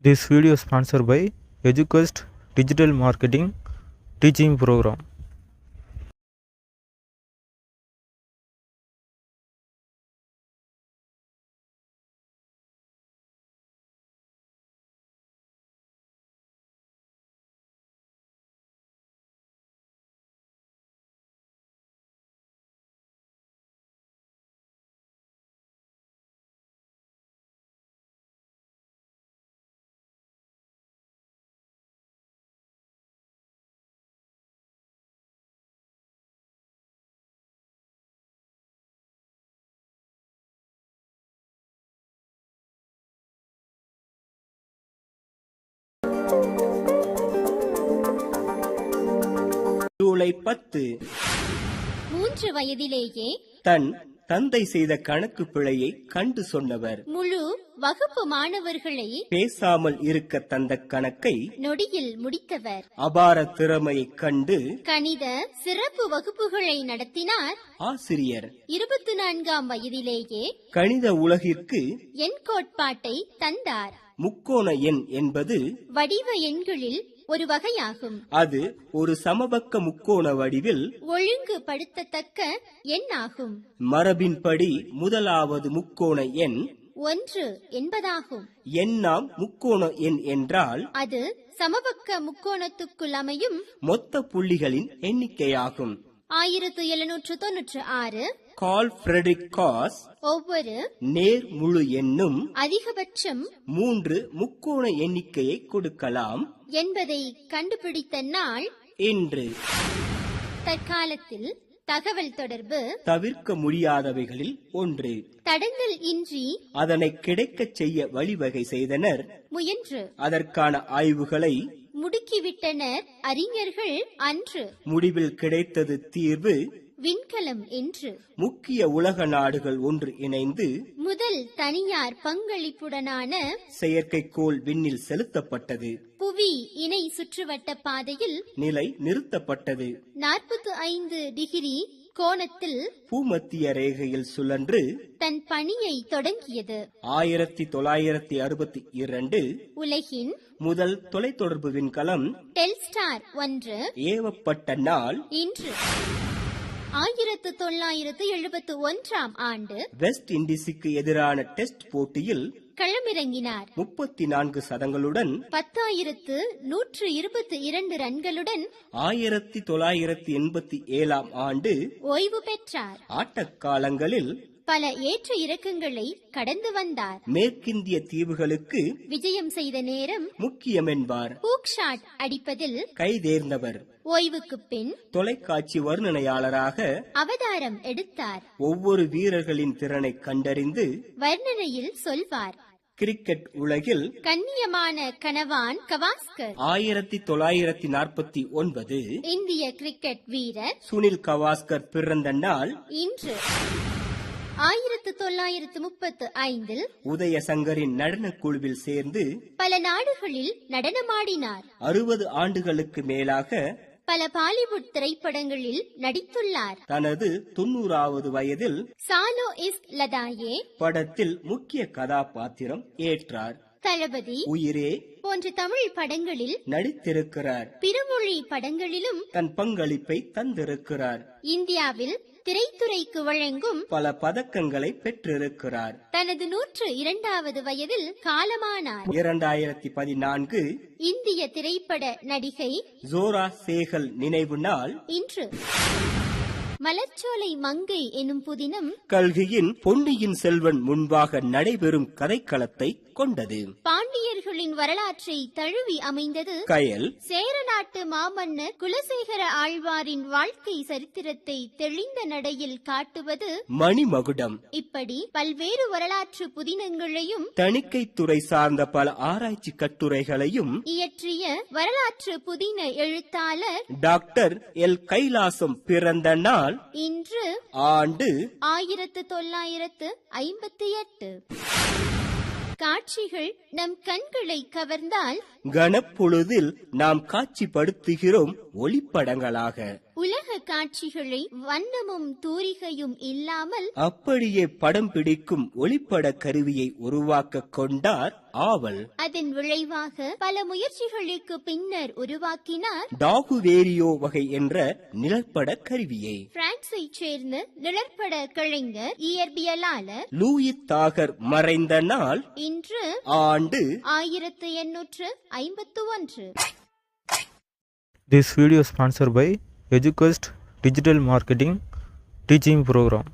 This video is sponsored by EduQuest Digital Marketing Teaching Program. July 10 3 வயதிலேயே தன் தந்தை செய்த கணக்கு பிழையை கண்டு சொன்னவர். முழு வகுப்பு மாணவர்களை பேசாமல் இருக்க தந்த கணக்கை நொடியில் முடித்தவர். அபார திறமையை கண்டு கணித சிறப்பு வகுப்புகளை நடத்தினார். ஆசிரியர் 24ஆம் வயதிலேயே கணித உலகிற்கு எண் கோட்பாட்டை தந்தார். முக்கோண எண் என்பது வடிவ எண்களில் ஒரு வகையாகும். அது ஒரு சமபக்க முக்கோண வடிவில் ஒழுங்குபடுத்தத்தக்க எண்ணாகும். மரபின்படி முதலாவது முக்கோண எண் 1 என்பதாகும். எண்ணாம் முக்கோண எண் என்றால் அது சமபக்க முக்கோணத்துக்குள் அமையும் மொத்த புள்ளிகளின் எண்ணிக்கையாகும். 1796 கார்ல் ஃபிரெடரிக் காஸ் ஒவ்வொரு நேர் முழு எண்ணும் அதிகபட்சம் 3 முக்கோண எண்ணிக்கையை கொடுக்கலாம் என்பதை கண்டுபிடித்த நாள் இன்று. தற்காலத்தில் தகவல் தொடர்பு தவிர்க்க முடியாதவைகளில் ஒன்று. தடங்கல் இன்றி அதனை கிடைக்கச் செய்ய வழிவகை செய்தனர். முயன்று அதற்கான ஆய்வுகளை முடுக்கிவிட்டனர் அறிஞர்கள் அன்று. முடிவில் கிடைத்தது தீர்வு விண்கலம் என்று. முக்கிய உலக நாடுகள் ஒன்று இணைந்து முதல் தனியார் பங்களிப்புடனான செயற்கைக்கோள் விண்ணில் செலுத்தப்பட்டது. புவி இணை சுற்றுவட்ட பாதையில் நிலை நிறுத்தப்பட்டது. 45 டிகிரி கோணத்தில் பூமத்திய ரேகையில் சுழன்று தன் பணியை தொடங்கியது. 1962 உலகின் முதல் தொலைத்தொடர்பு விண்கலம் டெல்ஸ்டார் 1 ஏவப்பட்ட நாள் இன்று. 1971ஆம் ஆண்டு வெஸ்ட் இண்டீஸுக்கு எதிரான டெஸ்ட் போட்டியில் களமிறங்கினார். 34 சதங்களுடன் 10,122 ரன்களுடன் 1987ஆம் ஆண்டு ஓய்வு பெற்றார். ஆட்டக்காலங்களில் பல ஏற்ற இறக்கங்களை கடந்து வந்தார். மேற்கிந்திய தீவுகளுக்கு விஜயம் செய்த நேரம் முக்கியம் என்பார். ஹூக் ஷாட் அடிப்பதில் கைதேர்ந்தவர். ஓய்வுக்கு பின் தொலைக்காட்சி வர்ணனையாளராக அவதாரம் எடுத்தார். ஒவ்வொரு வீரர்களின் திறனை கண்டறிந்து வர்ணனையில் சொல்வார். கிரிக்கெட் உலகில் கண்ணியமான கனவான் கவாஸ்கர் 1949 இந்திய கிரிக்கெட் வீரர் சுனில் கவாஸ்கர் பிறந்த நாள் இன்று. 1935 உதயசங்கரின் நடனக் குழுவில் சேர்ந்து பல நாடுகளில் நடனமாடினார். 60 ஆண்டுகளுக்கு மேலாக பல பாலிவுட் திரைப்படங்களில் நடித்துள்ளார். தனது 90வது வயதில் சாலோ இஸ் லதாயே படத்தில் முக்கிய கதாபாத்திரம் ஏற்றார். தளபதி, உயிரே போன்ற தமிழ் படங்களில் நடித்திருக்கிறார். பிறமொழி படங்களிலும் தன் பங்களிப்பை தந்திருக்கிறார். இந்தியாவில் திரைத்துறைக்கு வழங்கும் பல பதக்கங்களை பெற்றிருக்கிறார். தனது 102வது வயதில் காலமானார். 2014 இந்திய திரைப்பட நடிகை ஜோரா சேகல் நினைவு நாள் இன்று. மலர்ச்சோலை மங்கை எனும் புதினம் கல்கியின் பொன்னியின் செல்வன் முன்பாக நடைபெறும் கதைக்களத்தை கொண்டது. பாண்டியர்களின் வரலாற்றை தழுவி அமைந்தது. கயல் சேர நாட்டு மாமன்னர் குலசேகர ஆழ்வாரின் வாழ்க்கை சரித்திரத்தை தெளிந்த நடையில் காட்டுவது மணிமகுடம். இப்படி பல்வேறு வரலாற்று புதினங்களையும் தணிக்கைத்துறை சார்ந்த பல ஆராய்ச்சி கட்டுரைகளையும் இயற்றிய வரலாற்று புதின எழுத்தாளர் டாக்டர் எல் கைலாசம் பிறந்த நாள் இன்று. ஆண்டு 1958. காட்சிகள் நம் கண்களை கவர்ந்தால் கனப்பொழுதில் நாம் காட்சிப்படுத்துகிறோம் ஒளிப்படங்களாக. உலக காட்சிகளை வண்ணமும் தூரிகையும் இல்லாமல் அப்படியே படம் பிடிக்கும் ஒளிப்பட கருவியை உருவாக்க கொண்டார் ஆவல். அதன் விளைவாக பல முயற்சிகளுக்கு பின்னர் உருவாக்கினார் டாகுவேரியோ வகை என்ற நிழற்பட கருவியை. பிரான்சை சேர்ந்த நிழற்பட கலைஞர் இயற்பியலாளர் லூயி தாகர் மறைந்த நாள் இன்று ஆண்டு 1851. This video is sponsored by EduQuest Digital Marketing Teaching Program.